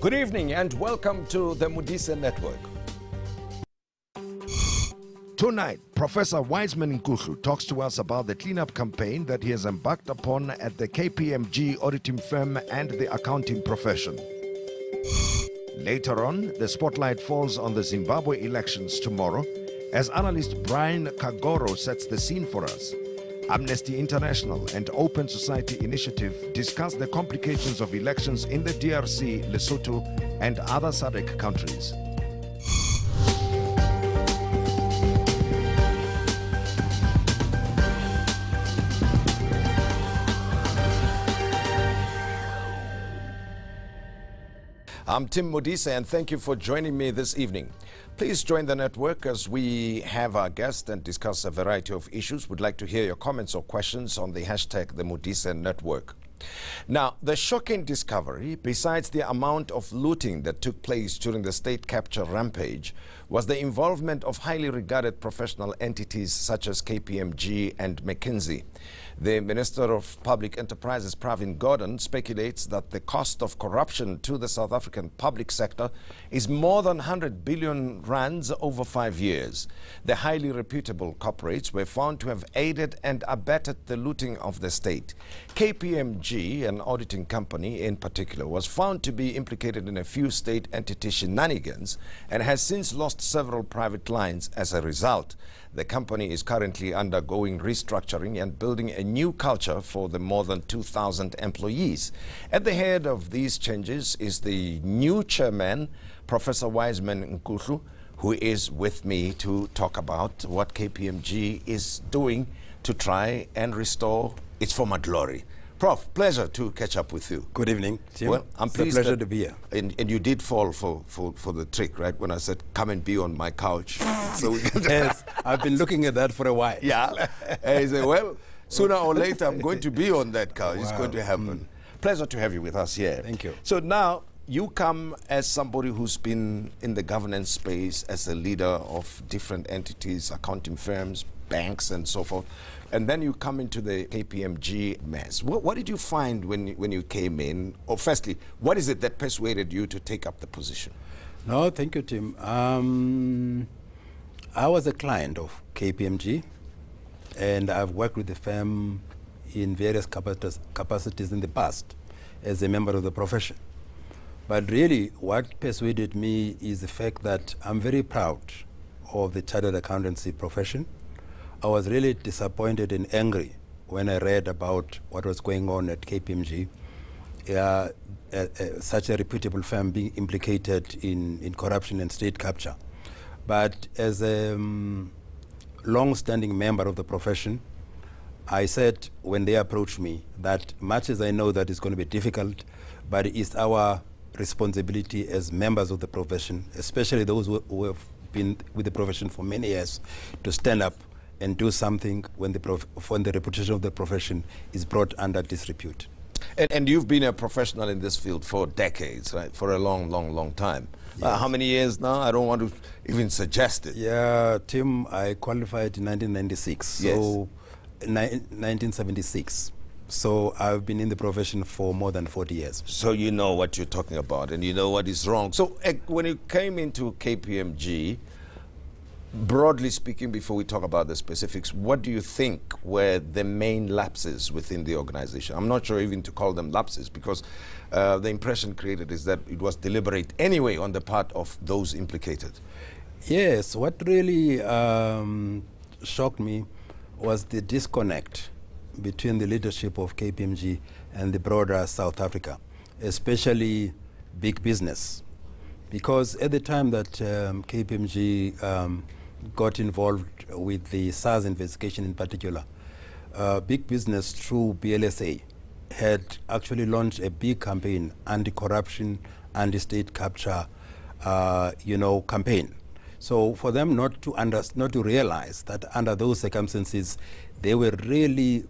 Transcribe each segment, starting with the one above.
Good evening and welcome to the Modise Network. Tonight, Professor Wiseman Nkuhlu talks to us about the cleanup campaign that he has embarked upon at the KPMG auditing firm and the accounting profession. Later on, the spotlight falls on the Zimbabwe elections tomorrow as analyst Brian Kagoro sets the scene for us. Amnesty International and Open Society Initiative discuss the complications of elections in the DRC, Lesotho, and other SADC countries. I'm Tim Modise, and thank you for joining me this evening. Please join the network as we have our guest and discuss a variety of issues. We'd like to hear your comments or questions on the hashtag the Modise Network. Now, the shocking discovery, besides the amount of looting that took place during the state capture rampage, was the involvement of highly regarded professional entities such as KPMG and McKinsey. The Minister of Public Enterprises, Pravin Gordhan, speculates that the cost of corruption to the South African public sector is more than 100 billion rands over 5 years. The highly reputable corporates were found to have aided and abetted the looting of the state. KPMG, an auditing company in particular, was found to be implicated in a few state entity shenanigans and has since lost several private lines as a result. The company is currently undergoing restructuring and building a new culture for the more than 2,000 employees. At the head of these changes is the new chairman, Professor Wiseman Nkuhlu, who is with me to talk about what KPMG is doing to try and restore its former glory. Prof, pleasure to catch up with you. Good evening, Tim. Well, I'm pleased it's a pleasure to be here. And you did fall for the trick, right? When I said, come and be on my couch. So we can yes, I've been looking at that for a while. Yeah. And he said, well, sooner or later, I'm going to be on that couch. Wow. It's going to happen. Pleasure to have you with us here. Thank you. So now, you come as somebody who's been in the governance space as a leader of different entities, accounting firms, banks, and so forth. And then you come into the KPMG mess. What did you find when you came in? Or firstly, what is it that persuaded you to take up the position? No, thank you, Tim. I was a client of KPMG, and I've worked with the firm in various capacities in the past as a member of the profession. But really, what persuaded me is the fact that I'm very proud of the chartered accountancy profession. I was really disappointed and angry when I read about what was going on at KPMG, such a reputable firm being implicated in corruption and state capture. But as a long-standing member of the profession, I said when they approached me that much as I know that it's going to be difficult, but it's our responsibility as members of the profession, especially those who have been with the profession for many years, to stand up and do something when the reputation of the profession is brought under disrepute. And you've been a professional in this field for decades, right? For a long, long, long time. Yes. How many years now? I don't want to even suggest it. Yeah, Tim, I qualified in 1996, yes. So 1976. So I've been in the profession for more than 40 years. So you know what you're talking about and you know what is wrong. So when you came into KPMG, broadly speaking, before we talk about the specifics, what do you think were the main lapses within the organization? I'm not sure even to call them lapses because the impression created is that it was deliberate anyway on the part of those implicated. Yes, what really shocked me was the disconnect between the leadership of KPMG and the broader South Africa, especially big business. Because at the time that KPMG got involved with the SARS investigation in particular, big business through BLSA had actually launched a big campaign, anti-corruption, anti-state capture, campaign. So for them not to realize that under those circumstances, they were risking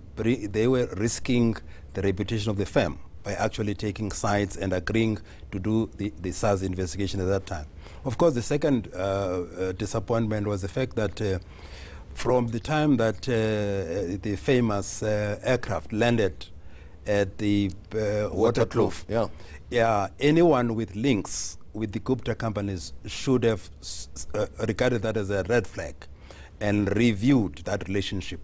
the reputation of the firm by actually taking sides and agreeing to do the SARS investigation at that time. Of course, the second disappointment was the fact that from the time that the famous aircraft landed at the Waterkloof, yeah, anyone with links with the Gupta companies should have regarded that as a red flag and reviewed that relationship.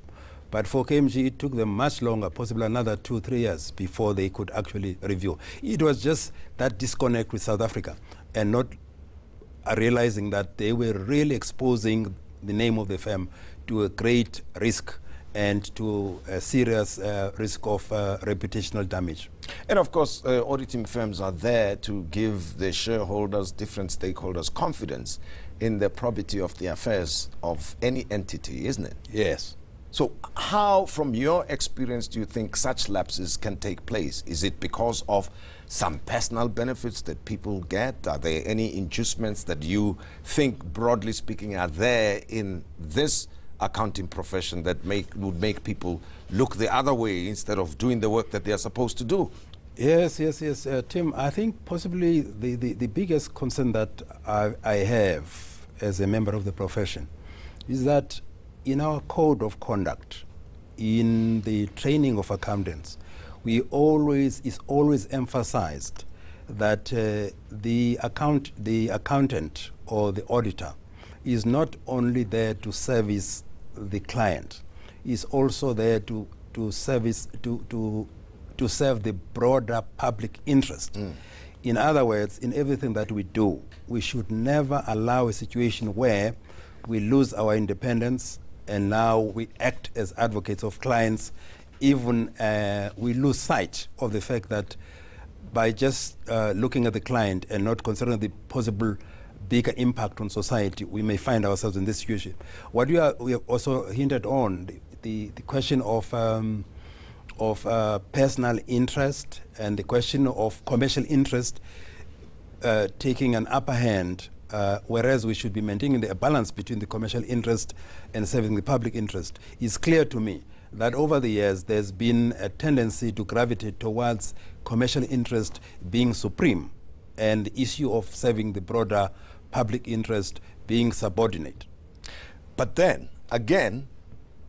But for KPMG, it took them much longer, possibly another 2-3 years before they could actually review. It was just that disconnect with South Africa and not realizing that they were really exposing the name of the firm to a great risk and to a serious risk of reputational damage. And of course, auditing firms are there to give the shareholders, different stakeholders, confidence in the probity of the affairs of any entity, isn't it? Yes. So how, from your experience, do you think such lapses can take place? Is it because of some personal benefits that people get? Are there any inducements that you think, broadly speaking, are there in this accounting profession that would make people look the other way instead of doing the work that they are supposed to do? Yes, Tim, I think possibly the biggest concern that I have as a member of the profession is that in our code of conduct, in the training of accountants, it's always emphasized that the accountant or the auditor is not only there to service the client, is also there to serve the broader public interest. In other words, in everything that we do, we should never allow a situation where we lose our independence and now we act as advocates of clients. Even we lose sight of the fact that by just looking at the client and not considering the possible bigger impact on society, we may find ourselves in this situation. What we have also hinted on, the question of personal interest and the question of commercial interest taking an upper hand, whereas we should be maintaining a balance between the commercial interest and serving the public interest. It's clear to me that over the years there's been a tendency to gravitate towards commercial interest being supreme and the issue of serving the broader public interest being subordinate. But then, again,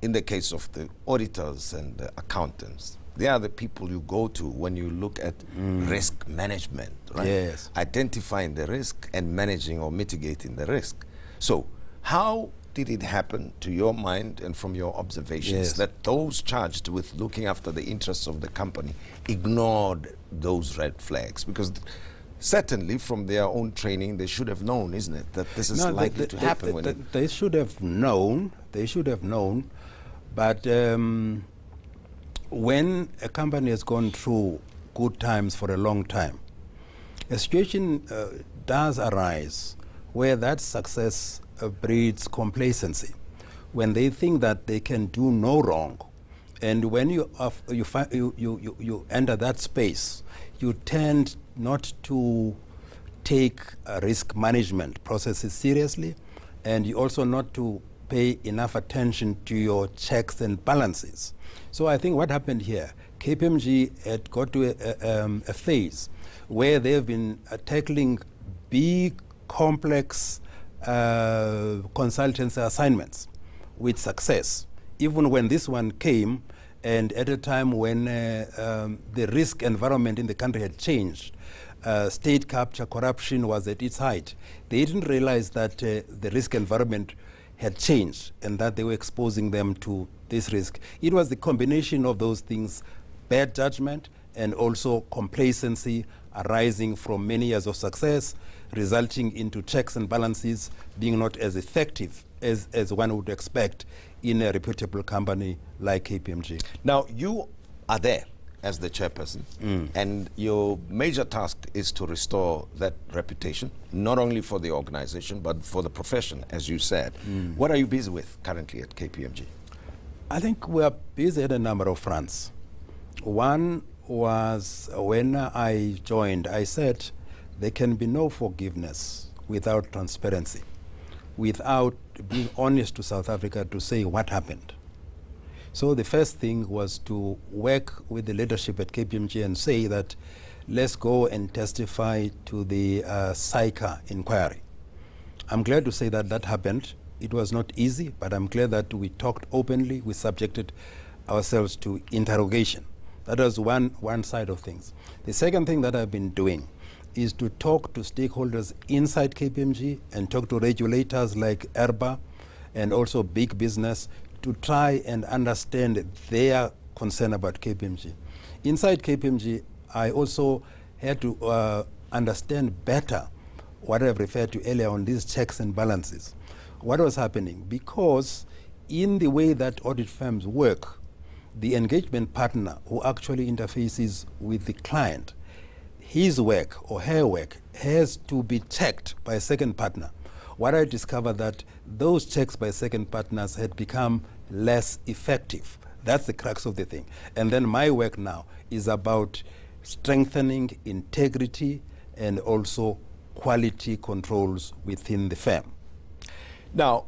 in the case of the auditors and the accountants, they are the people you go to when you look at risk management, right? Yes. Identifying the risk and managing or mitigating the risk. So how did it happen, to your mind and from your observations, that those charged with looking after the interests of the company ignored those red flags? Because certainly from their own training, they should have known, isn't it, that this is likely to happen. They should have known. They should have known. But when a company has gone through good times for a long time, a situation does arise where that success breeds complacency. When they think that they can do no wrong, and when you enter that space, you tend not to take risk management processes seriously, and you also not to pay enough attention to your checks and balances. So I think what happened here, KPMG had got to a phase where they've been tackling big, complex consultancy assignments with success. Even when this one came, and at a time when the risk environment in the country had changed, state capture, corruption was at its height, they didn't realize that the risk environment had changed and that they were exposing them to this risk. It was the combination of those things, bad judgment and also complacency arising from many years of success, resulting into checks and balances being not as effective as one would expect in a reputable company like KPMG. Now, you are there as the chairperson, and your major task is to restore that reputation, not only for the organization, but for the profession, as you said. What are you busy with currently at KPMG? I think we are busy at a number of fronts. One was when I joined, I said there can be no forgiveness without transparency, without being honest to South Africa to say what happened. So the first thing was to work with the leadership at KPMG and say that let's go and testify to the SAICA inquiry. I'm glad to say that that happened. It was not easy, but I'm glad that we talked openly, we subjected ourselves to interrogation. That was one side of things. The second thing that I've been doing is to talk to stakeholders inside KPMG and talk to regulators like ERBA and also big business to try and understand their concern about KPMG. Inside KPMG, I also had to understand better what I've referred to earlier on these checks and balances. What was happening? Because in the way that audit firms work, the engagement partner who actually interfaces with the client, his work or her work has to be checked by a second partner. What I discovered that those checks by second partners had become less effective. That's the crux of the thing. And then my work now is about strengthening integrity and also quality controls within the firm. Now,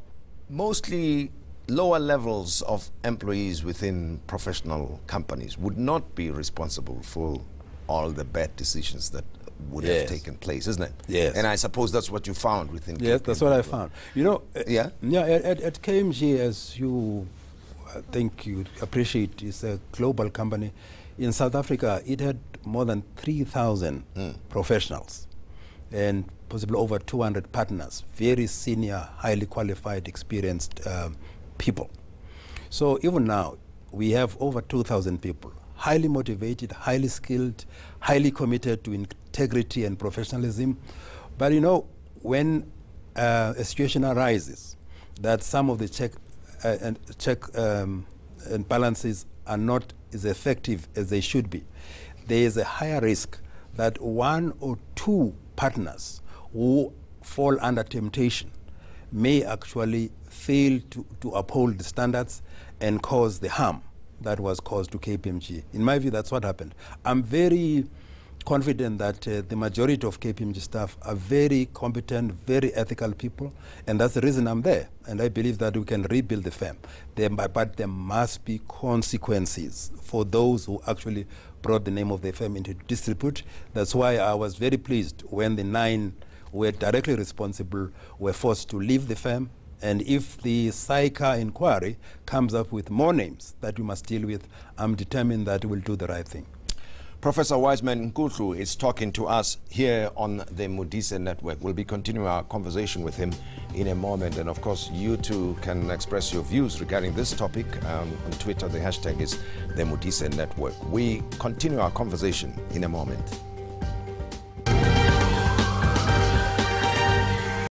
mostly lower levels of employees within professional companies would not be responsible for all the bad decisions that would have taken place, isn't it? Yes. And I suppose that's what you found within Yes, KPMG. that's what I found. You know, yeah? At KPMG, as you I think you appreciate, is a global company. In South Africa, it had more than 3,000 professionals and possibly over 200 partners, very senior, highly qualified, experienced people. So even now, we have over 2,000 people, highly motivated, highly skilled, highly committed to integrity and professionalism. But you know, when a situation arises that some of the check and balances are not as effective as they should be, there is a higher risk that one or two partners who fall under temptation may actually fail to uphold the standards and cause the harm that was caused to KPMG. In my view, that's what happened. I'm very confident that the majority of KPMG staff are very competent, very ethical people, and that's the reason I'm there. And I believe that we can rebuild the firm. But there must be consequences for those who actually brought the name of the firm into disrepute. That's why I was very pleased when the 9 who were directly responsible were forced to leave the firm. And if the SAICA inquiry comes up with more names that we must deal with, I'm determined that we'll do the right thing. Professor Wiseman Nkuhlu is talking to us here on the Modise Network. We'll be continuing our conversation with him in a moment. And of course, you too can express your views regarding this topic. On Twitter, the hashtag is the Modise Network. We continue our conversation in a moment.